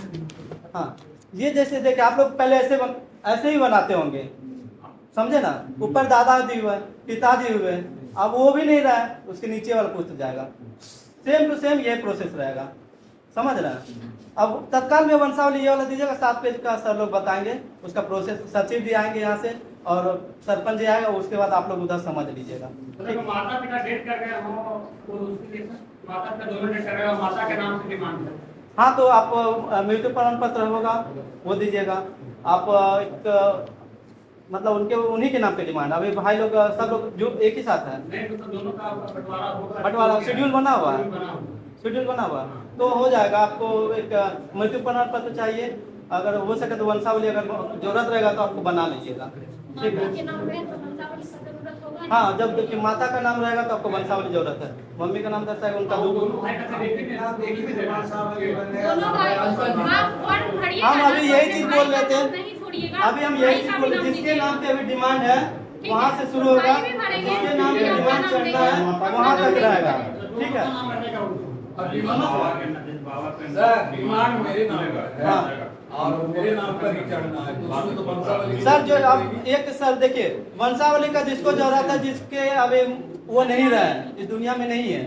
हाँ, ये जैसे देखिए आप लोग पहले ऐसे ही बनाते होंगे, समझे ना। ऊपर दादाजी हुए, पिताजी हुए, अब वो भी नहीं रहा, उसके नीचे वाला पुष्ट जाएगा। सेम टू सेम ये प्रोसेस रहेगा, समझ रहे हैं। अब तत्काल में वंशावली ये वाला दीजिएगा, 7 पेज का सर लोग बताएंगे उसका प्रोसेस। सचिव जी आएंगे यहाँ से और सरपंच जी आएगा, उसके बाद आप लोग उधर समझ लीजिएगा। माता पिता डेथ कर गए हो तो उसके लिए माता पिता दोनों डेथ कर गए, माता के नाम से डिमांड है। हाँ, तो आप मृत्यु प्रमाण पत्र होगा वो दीजिएगा। आप एक मतलब उनके उन्हीं के नाम पे डिमांड। अभी भाई लोग सब लोग जो एक ही साथ है, नहीं तो दोनों का बंटवारा होगा, बंटवारा शेड्यूल बना हुआ है, शेड्यूल बना हुआ तो हो जाएगा। आपको एक मृत्यु प्रमाण पत्र चाहिए, अगर हो सके तो वंशावली अगर जरूरत रहेगा तो आपको बना लीजिएगा, ठीक है। हाँ, जब देखिए माता का नाम रहेगा तो आपको वंशावली जरूरत है, मम्मी का नाम दर्शाएगा उनका। हम अभी यही चीज बोल रहे थे, अभी हम यही चीज बोल रहे, जिसके नाम पे अभी डिमांड है वहाँ से शुरू होगा, जिसके नाम पे डिमांड चढ़ना है वहाँ तक रहेगा, ठीक है। डिमांड मेरे नाम पर हाँ। है और मेरे नाम पर ही चढ़ना है, तो उसमें तो वंशावली सर जो अब एक सर देखिए, वंशावली का जिसको जरूरत है, जिसके अभी वो नहीं रहा है, इस दुनिया में नहीं है,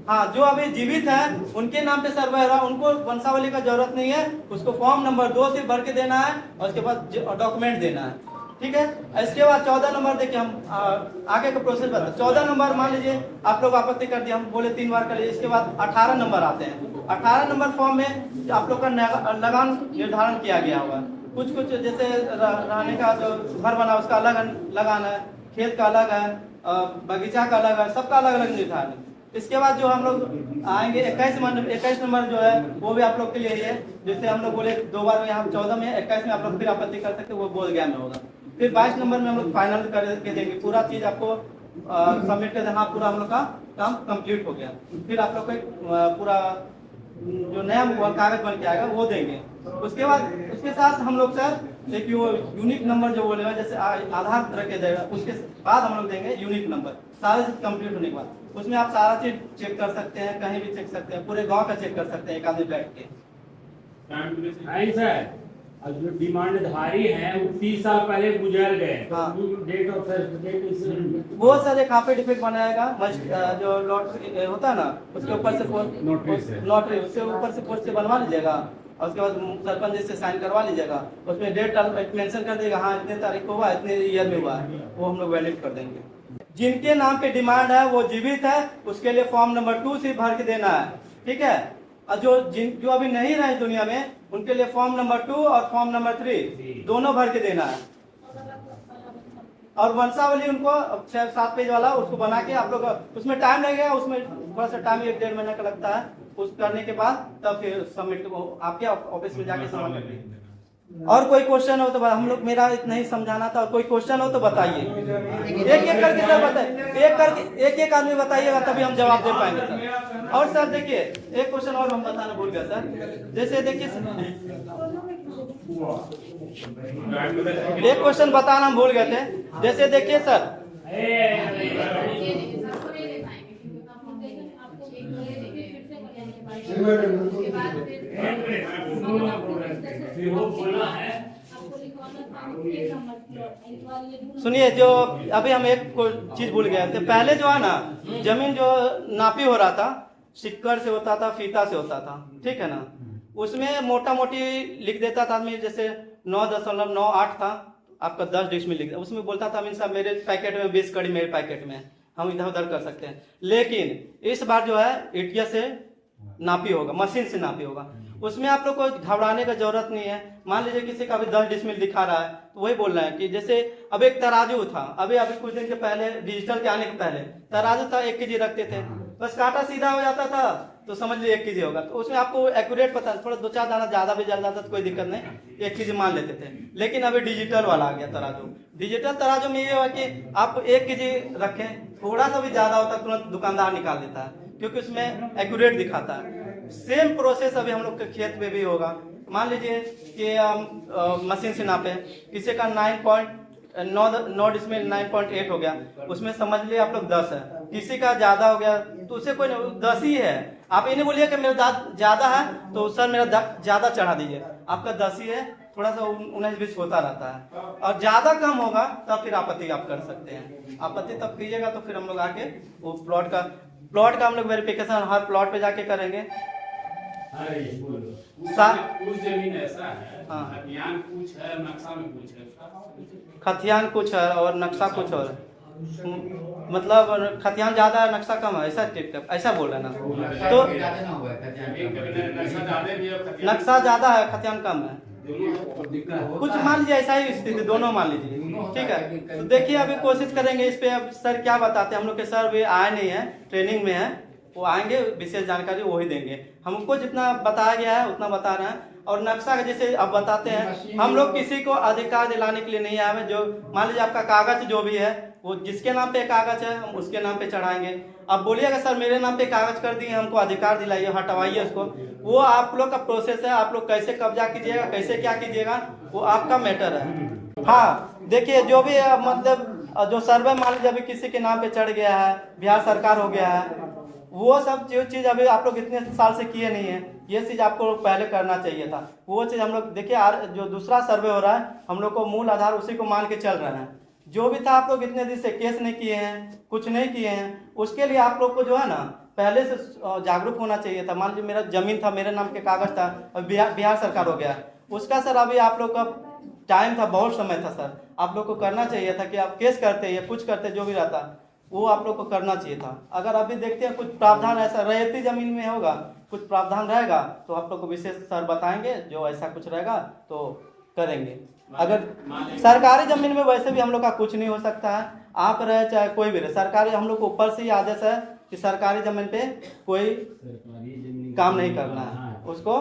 हाँ, जो अभी जीवित है उनके नाम पे सर्वे हो रहा है, उनको वंशावली का जरूरत नहीं है। उसको फॉर्म नंबर 2 से भर के देना है और उसके बाद डॉक्यूमेंट देना है। ठीक है। इसके बाद 14 नंबर देखिए, हम आगे का प्रोसेस बता। 14 नंबर मान लीजिए आप लोग आपत्ति कर दिए, हम बोले 3 बार कर लीजिए। इसके बाद 18 नंबर आते हैं। 18 नंबर फॉर्म में आप लोग का लगान निर्धारण किया गया होगा। कुछ जैसे रहने का जो घर बना उसका अलग लगान है, खेत का अलग है, बगीचा का अलग है, सबका अलग अलग निर्धारण है। इसके बाद जो हम लोग आएंगे 21 नंबर जो है वो भी आप लोग के लिए है। जैसे हम लोग बोले 2 बार में, यहाँ 14 में 21 में आप लोग फिर आपत्ति कर सकते, वो बोध गया में होगा। फिर 22 नंबर में हम लोग फाइनल करके देंगे, पूरा चीज आपको सबमिट कर दें, हाँ पूरा हम लोग का काम कंप्लीट हो गया। फिर आप लोग को पूरा जो नया कागज बन के आएगा वो देंगे। उसके बाद उसके साथ हम लोग सर एक यूनिक नंबर जो बोले जैसे आधार रख के देगा, उसके बाद हम लोग देंगे यूनिक नंबर। सारा चीज कंप्लीट होने के बाद उसमें आप सारा चीज चेक कर सकते हैं, कहीं भी चेक सकते हैं, पूरे गांव का चेक कर सकते हैं एक आदमी बैठ के। नहीं सर, अब जो डिमांडधारी हैं वो 30 साल पहले गुजर गए। हाँ। डेट ऑफ सर्टिफिकेट वो सर एक एफिडेविट बनाएगा, जो लॉटरी होता है ना उसके ऊपर से नोटरी उससे ऊपर से पोस्ट से बनवा लीजिएगा, और उसके बाद सरपंच जी से साइन करवा लीजिएगा। उसमें डेट मेंशन कर देगा, हाँ इतने तारीख को हुआ, इतने ईयर में हुआ, वो हम लोग वैलिड कर देंगे। जिनके नाम पे डिमांड है वो जीवित है, उसके लिए फॉर्म नंबर 2 सिर्फ भर के देना है, ठीक है। और जो अभी नहीं रहे दुनिया में उनके लिए फॉर्म नंबर 2 और फॉर्म नंबर 3 दोनों भर के देना है। और वंशावली उनको 6-7 पेज वाला उसको बना के आप लोग, उसमें टाइम लगेगा, उसमें थोड़ा सा टाइम 1-1.5 महीना का लगता है। उस करने के बाद तब फिर सबमिट आपके ऑफिस में जाके जमा कर देंगे। और कोई क्वेश्चन हो तो हम लोग, मेरा इतना ही समझाना था, और कोई क्वेश्चन हो तो बताइए, एक करके सर बताइए, एक आदमी बताइएगा तभी हम जवाब दे पाएंगे सर। और सर देखिए एक क्वेश्चन और हम बताना भूल गए सर, जैसे देखिए एक क्वेश्चन बताना हम भूल गए थे, जैसे देखिए सर सुनिए, जो अभी हम एक चीज भूल गए थे। पहले जो है ना जमीन जो नापी हो रहा था सिक्कर से होता था, फीता से होता था, ठीक है ना। उसमें मोटा मोटी लिख देता था आदमी, जैसे 9.98 था आपका 10 डिसमिल लिख, उसमें बोलता था साहब मेरे पैकेट में 20 कड़ी मेरे पैकेट में, हम इधर उधर कर सकते हैं। लेकिन इस बार जो है एटिया से नापी होगा, मशीन से नापी होगा। उसमें आप लोग को घबराने का जरूरत नहीं है। मान लीजिए किसी का भी 10 डिसमिल दिखा रहा है तो वही बोल रहा है कि जैसे अब एक तराजू था, अभी कुछ दिन के पहले डिजिटल के आने के पहले तराजू था 1 kg रखते थे, बस काटा सीधा हो जाता था तो समझ लीजिए 1 kg होगा। तो उसमें आपको एक्यूरेट पता, थोड़ा 2-4 दाना ज्यादा भी जल जाता तो कोई दिक्कत नहीं, 1 kg मान लेते थे। लेकिन अभी डिजिटल वाला आ गया तराजू। डिजिटल तराजू में ये हुआ कि आप 1 kg रखें, थोड़ा सा भी ज्यादा होता तुरंत दुकानदार निकाल देता है, क्योंकि उसमें एक्यूरेट दिखाता है। सेम प्रोसेस अभी हम लोग के खेत में भी होगा। मान लीजिए कि मशीन से नापे, किसी का 9 डिसमिल 9.8 हो गया, उसमें समझ लिए आप लोग 10 है, किसी का ज्यादा हो गया तो उसे कोई 10 ही है। आप ये नहीं बोलिए कि मेरा ज्यादा है तो सर मेरा ज्यादा चढ़ा दीजिए, आपका 10 ही है, थोड़ा सा 19-20 होता रहता है। और ज्यादा कम होगा तब फिर आपत्ति आप कर सकते हैं। आपत्ति तब कीजिएगा तो फिर हम लोग आके वो प्लॉट का हम लोग वेरिफिकेशन हर प्लॉट पे जाके करेंगे। कुछ जमीन ऐसा है, हाँ। खतियान कुछ है, नक्शा में कुछ है, खतियान कुछ है और नक्शा कुछ और, मतलब खतियान ज्यादा है नक्शा कम है, ऐसा बोल रहे ना। तो नक्शा ज्यादा है खतियान कम है, कुछ मान लीजिए ऐसा ही स्थिति, दोनों मान लीजिए, ठीक है। तो देखिए अभी कोशिश करेंगे इस पे। अब सर क्या बताते हैं, हम लोग के सर भी आए नहीं है, ट्रेनिंग में है, वो आएंगे विशेष जानकारी वही देंगे। हमको जितना बताया गया है उतना बता रहे हैं। और नक्शा जैसे अब बताते हैं, हम लोग किसी को अधिकार दिलाने के लिए नहीं आए हैं। जो मान लीजिए आपका कागज जो भी है वो जिसके नाम पे कागज है हम उसके नाम पे चढ़ाएंगे। अब बोलिएगा सर मेरे नाम पे कागज कर दिए, हमको अधिकार दिलाइए, हटवाइए उसको, वो आप लोग का प्रोसेस है। आप लोग कैसे कब्जा कीजिएगा, कैसे क्या कीजिएगा, वो आपका मैटर है। हाँ देखिए, जो भी मतलब जो सर्वे मान लीजिए अभी किसी के नाम पे चढ़ गया है, बिहार सरकार हो गया है, वो सब जो चीज अभी आप लोग इतने साल से किए नहीं है, ये चीज आपको पहले करना चाहिए था। वो चीज हम लोग देखिए, जो दूसरा सर्वे हो रहा है हम लोग को मूल आधार उसी को मान के चल रहे हैं। जो भी था आप लोग इतने दिन से केस नहीं किए हैं, कुछ नहीं किए हैं, उसके लिए आप लोग को जो है ना पहले से जागरूक होना चाहिए था। मान लीजिए मेरा जमीन था, मेरे नाम के कागज था, और बिहार सरकार हो गया, उसका सर अभी आप लोग का टाइम था, बहुत समय था सर। आप लोग को करना चाहिए था कि आप केस करते या कुछ करते, जो भी रहता वो आप लोग को करना चाहिए था। अगर अभी देखते हैं कुछ प्रावधान ऐसा रैयती जमीन में होगा, कुछ प्रावधान रहेगा तो आप लोग को विशेष सर बताएंगे, जो ऐसा कुछ रहेगा तो करेंगे। अगर सरकारी जमीन में वैसे भी हम लोग का कुछ नहीं हो सकता है, आप रहे चाहे कोई भी रहे, सरकारी हम लोग को ऊपर से ही आदेश है कि सरकारी जमीन पे कोई काम नहीं करना है, उसको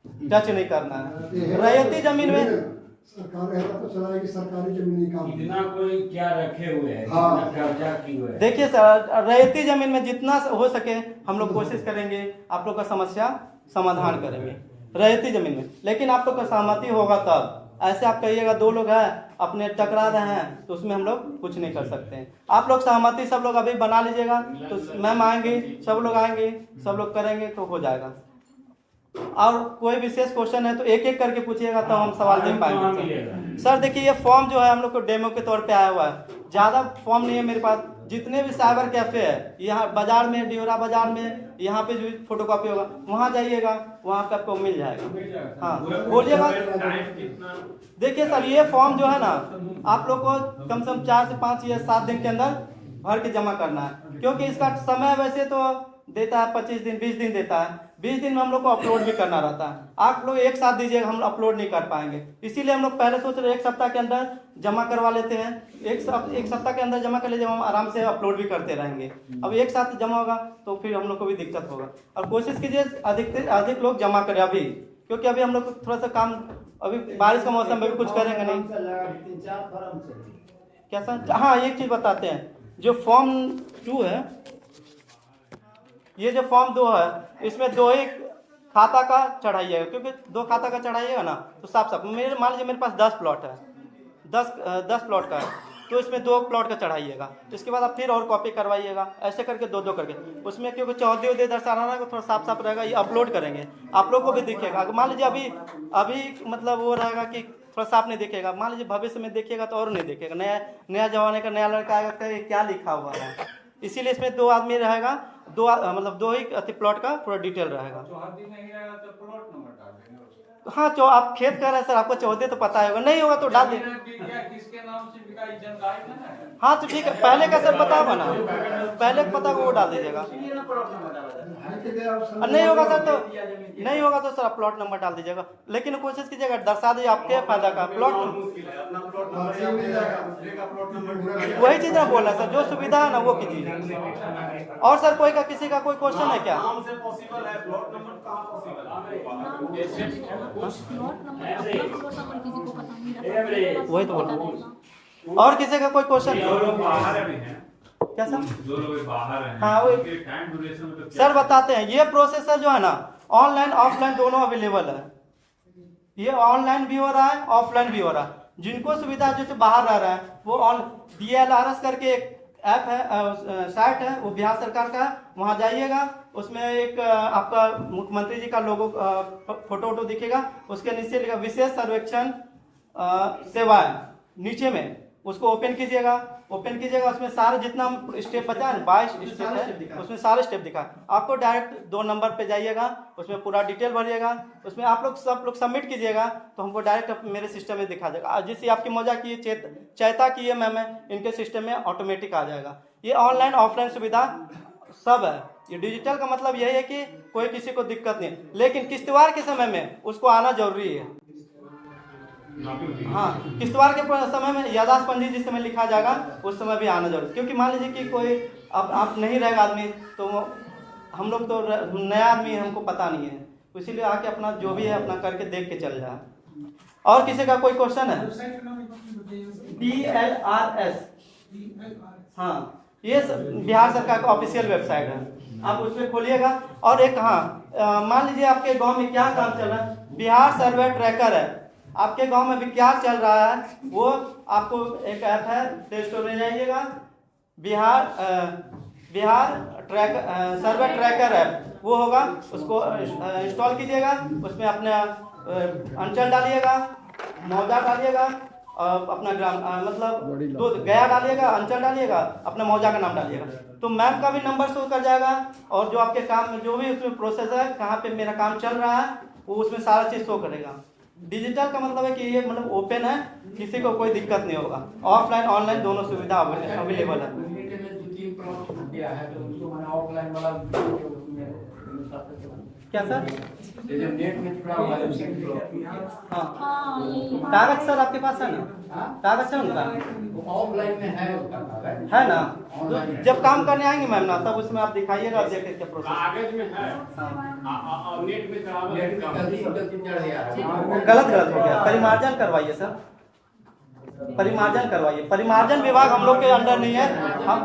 टच नहीं करना है। रैयती जमीन में सरकार ऐसा तो चला है कि सरकारी जमीन काम इतना कोई क्या रखे हुए है, हाँ। इतना कब्जा किए हुए है। देखिए सर, रैयती जमीन में जितना हो सके हम लोग कोशिश करेंगे, आप लोग का समस्या समाधान करेंगे रैयती जमीन में। लेकिन आप लोग का सहमति होगा तब। ऐसे आप कहिएगा 2 लोग हैं अपने टकरा रहे हैं तो उसमें हम लोग कुछ नहीं कर सकते हैं। आप लोग सहमति सब लोग अभी बना लीजिएगा, तो मैम आएंगे, सब लोग आएंगे, सब लोग करेंगे तो हो जाएगा। और कोई विशेष क्वेश्चन है तो एक एक करके पूछिएगा तो हम सवाल दे पाएंगे। सर देखिए, ये फॉर्म जो है हम लोग को डेमो के तौर पे आया हुआ है, ज़्यादा फॉर्म नहीं है मेरे पास। जितने भी साइबर कैफे है यहाँ बाजार में, डियोरा बाजार में, यहाँ पे जो फोटोकॉपी होगा वहाँ जाइएगा, वहाँ पे आपको मिल जाएगा। हाँ बोलिएगा। देखिए सर, ये फॉर्म जो है ना आप लोग को कम से कम 4 से 5 या 7 दिन के अंदर भर के जमा करना है, क्योंकि इसका समय वैसे तो देता है 25 दिन 20 दिन देता है। 20 दिन में हम लोग को अपलोड भी करना रहता है। आप लोग एक साथ दीजिएगा, हम अपलोड नहीं कर पाएंगे, इसीलिए हम लोग पहले सोच रहे 1 सप्ताह के अंदर जमा करवा लेते हैं। एक सप्ताह के अंदर जमा कर लीजिए, हम आराम से अपलोड भी करते रहेंगे। अब एक साथ जमा होगा तो फिर हम लोग को भी दिक्कत होगा। और कोशिश कीजिए अधिक से अधिक लोग जमा करें अभी, क्योंकि अभी हम लोग थोड़ा सा काम, अभी बारिश का मौसम में भी कुछ करेंगे नहीं। क्या सर? हाँ, एक चीज़ बताते हैं, जो फॉर्म 2 है, ये जो फॉर्म 2 है, इसमें 2 ही खाता का चढ़ाइएगा, क्योंकि 2 खाता का चढ़ाइएगा ना तो साफ साफ मान लीजिए मेरे पास 10 प्लॉट है, 10 प्लॉट का है, तो इसमें 2 प्लॉट का चढ़ाइएगा। इसके बाद आप फिर और कॉपी करवाइएगा, ऐसे करके 2-2 करके। उसमें क्योंकि चौधरी उदय दर्शाना रहेगा, थोड़ा साफ साफ रहेगा, ये अपलोड करेंगे, आप लोग को भी दिखेगा। अगर मान लीजिए अभी मतलब वो रहेगा कि थोड़ा साफ नहीं दिखेगा, मान लीजिए भविष्य में देखिएगा तो और नहीं दिखेगा। नया जमाने का नया लड़का आएगा, कहेगा क्या लिखा हुआ है। इसीलिए इसमें 2 आदमी रहेगा, 2 ही प्लॉट का पूरा डिटेल रहेगा। हाँ, जो आप खेत कर रहे हैं सर, आपको चौधरी तो पता होगा, नहीं होगा तो डाल दीजिए। हाँ तो ठीक है, पहले का सर पता होगा ना, पहले पता होगा वो डाल दीजिएगा। नहीं होगा सर तो नहीं होगा तो सर आप प्लॉट नंबर डाल दीजिएगा, लेकिन कोशिश कीजिएगा दर्शा दीजिए आपके फायदा का प्लॉट। वही चीज ना बोला सर, जो सुविधा है ना वो कीजिए। और सर कोई का किसी का कोई क्वेश्चन है क्या? वही तो बोला। और किसी का कोई क्वेश्चन? जो लोग बाहर अभी हैं, क्या सर? जो लोग बाहर हैं, हाँ वही टाइम ड्यूरेशन में तो सर बताते हैं। ये प्रोसेसर जो है ना ऑनलाइन ऑफलाइन दोनों अवेलेबल है। ये ऑनलाइन भी हो रहा है, ऑफलाइन भी हो रहा है। जिनको सुविधा जैसे बाहर रह रहा है वो DLRS करके एक ऐप है, साइट है, वो बिहार सरकार का है, वहाँ जाइएगा। उसमें एक आपका मुख्यमंत्री जी का लोगो फोटो दिखेगा, उसके नीचे लिखा विशेष सर्वेक्षण सेवाएं, नीचे में उसको ओपन कीजिएगा। उसमें सारे जितना स्टेप बचा है 22 स्टेप है, उसमें सारे स्टेप दिखा। आपको डायरेक्ट 2 नंबर पे जाइएगा, उसमें पूरा डिटेल भरिएगा, उसमें आप लोग सब लोग सबमिट कीजिएगा तो हमको डायरेक्ट मेरे सिस्टम में दिखा देगा। जैसे आपकी मौजा की चैता की है मैम, इनके सिस्टम में ऑटोमेटिक आ जाएगा। ये ऑनलाइन ऑफलाइन सुविधा सब है। ये डिजिटल का मतलब यही है कि कोई किसी को दिक्कत नहीं, लेकिन किश्तवाड़ के समय में उसको आना जरूरी है। हाँ, किश्तवाड़ के समय में यादाश्त पंजी जिस समय लिखा जाएगा उस समय भी आना जरूरी, क्योंकि मान लीजिए कि कोई अब आप नहीं रहेगा आदमी, तो हम लोग तो नया आदमी है, हमको पता नहीं है, इसीलिए आके अपना जो भी है अपना करके देख के चल जाए। और किसी का कोई क्वेश्चन है? DLRS, हाँ, ये बिहार सरकार का ऑफिशियल वेबसाइट है, आप उसमें खोलिएगा। और एक हाँ, मान लीजिए आपके गांव में क्या काम चल रहा है, बिहार सर्वे ट्रैकर है, आपके गांव में अभी क्या चल रहा है वो आपको एक ऐप है, प्ले स्टोर में जाइएगा, बिहार सर्वे ट्रैकर ऐप, वो होगा, उसको इंस्टॉल कीजिएगा। उसमें अपने अंचल डालिएगा, मौजा डालिएगा, अपना ग्राम मतलब गया डालिएगा, अंचल डालिएगा, अपना मौजा का नाम डालिएगा, तो मैम का भी नंबर शो कर जाएगा। और जो आपके काम में जो भी उसमें प्रोसेस है, कहाँ पे मेरा काम चल रहा है, वो उसमें सारा चीज़ शो करेगा। डिजिटल का मतलब है कि ये मतलब ओपन है, किसी को कोई दिक्कत नहीं होगा। ऑफलाइन ऑनलाइन दोनों सुविधा अवेलेबल है। नेट में 2-3 प्लॉट छूट गया है तो उसको मैंने ऑफलाइन वाला क्या सर? ये जो नेट में जुड़ा हुआ है उसकी हाँ, कागज सर आपके पास है ना? कागज है उनका? ऑफलाइन में है उसका कागज है ना? तो जब काम करने आएंगे मैम ना, तब उसमें आप दिखाइएगा और देखिए क्या प्रोसेस। कागज में है और नेट में नेट में गलती चढ़ गया है। गलत हो गया, परिमार्जन करवाइए सर, परिमार्जन करवाइए। परिमार्जन विभाग हम लोग के अंडर नहीं है। हम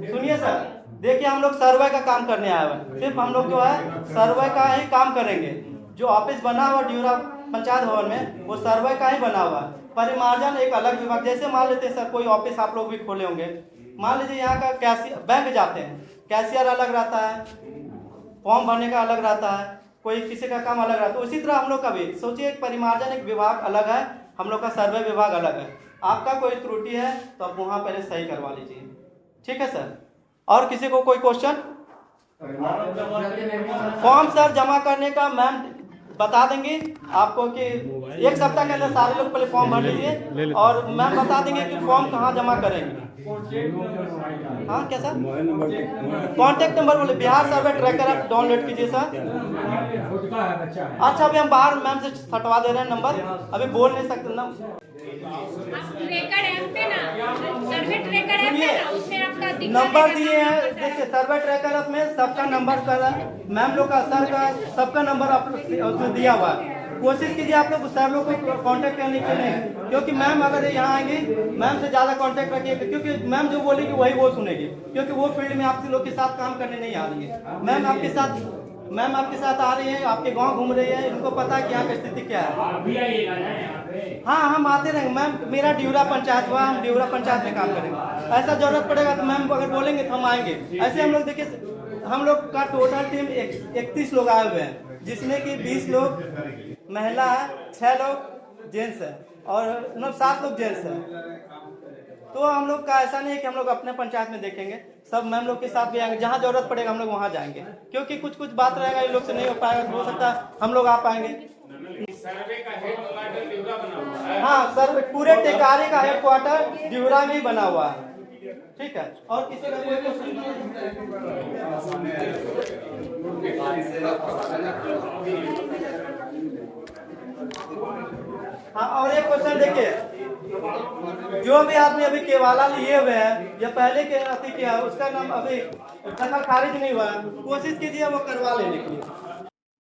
सुनिए सर, देखिए हम लोग सर्वे का काम करने आए हैं, सिर्फ हम लोग जो है सर्वे का ही काम करेंगे। जो ऑफिस बना हुआ ड्यूरा पंचायत भवन में वो सर्वे का ही बना हुआ है। परिमार्जन एक अलग विभाग, जैसे मान लेते हैं सर कोई ऑफिस आप लोग भी खोले होंगे, मान लीजिए यहाँ का कैशियर, बैंक जाते हैं, कैशियर अलग रहता है, फॉर्म भरने का अलग रहता है, कोई किसी का काम अलग रहता है। उसी तरह हम लोग का भी सोचिए, एक परिमार्जन एक विभाग अलग है, हम लोग का सर्वे विभाग अलग है। आपका कोई त्रुटि है तो आप वहाँ पहले सही करवा लीजिए, ठीक है सर। और किसी को कोई क्वेश्चन? फॉर्म सर जमा करने का मैम बता देंगे आपको कि 1 सप्ताह के अंदर सारे लोग पहले फॉर्म भर लीजिए और मैम बता देंगे कि फॉर्म कहाँ जमा करेंगे। हाँ क्या सर? कॉन्टेक्ट नंबर बोले, बिहार सर्वे ट्रैकर आप डाउनलोड कीजिए सर। अच्छा अभी हम बाहर मैम से हटवा दे रहे हैं नंबर, अभी बोल नहीं सकते ना। ट्रैकर ऐप पे ना, सर्वे ट्रैकर ऐप पे ना, उसमें आपका नंबर दिए हैं, देखिए सर्वे ट्रैकर ऐप में सबका नंबर का मैम लोग का सर का सबका नंबर आप उसमें दिया हुआ है। कोशिश कीजिए आप लोग सर लोग को कांटेक्ट करने के लिए, क्योंकि मैम अगर यहाँ आएंगी मैम से ज़्यादा कांटेक्ट रखिए, क्योंकि मैम जो बोलेगी वही वो सुनेगी, क्योंकि वो फील्ड में आपसे लोग के साथ काम करने नहीं आ रही है। मैम आपके साथ आ रही है, आपके गांव घूम रही है, इनको पता है कि यहाँ की स्थिति क्या है। हाँ हम आते रहेंगे मैम, मेरा ड्यूरा पंचायत हुआ, हम ड्यूरा पंचायत में काम करेंगे। ऐसा जरूरत पड़ेगा तो मैम अगर बोलेंगे तो हम आएंगे। ऐसे हम लोग देखिए, हम लोग का टोटल टीम 31 लोग आए हुए हैं, जिसमें कि 20 लोग महिला है, 6 लोग जेंट्स है और 7 लोग जेंट्स है। तो हम लोग का ऐसा नहीं है कि हम लोग अपने पंचायत में देखेंगे, सब मैम लोग के साथ भी आएंगे, जहाँ जरूरत पड़ेगा हम लोग वहाँ जाएंगे, क्योंकि कुछ बात रहेगा ये लोग से नहीं हो पाएगा, तो हो सकता है हम लोग आ पाएंगे। सर्वे का हेडक्वार्टर ड्यूरा बना हुआ है। हाँ सर, पूरे टेकारी का हेडक्वार्टर ड्यूरा में ही बना हुआ है, ठीक है। और किसी का कोई क्वेश्चन? हाँ और एक क्वेश्चन देखिए, जो भी आदमी अभी केवाला लिए हुए हैं या पहले के अति किया, उसका नाम अभी खारिज नहीं हुआ, कोशिश कीजिए वो करवा लेने के लिए।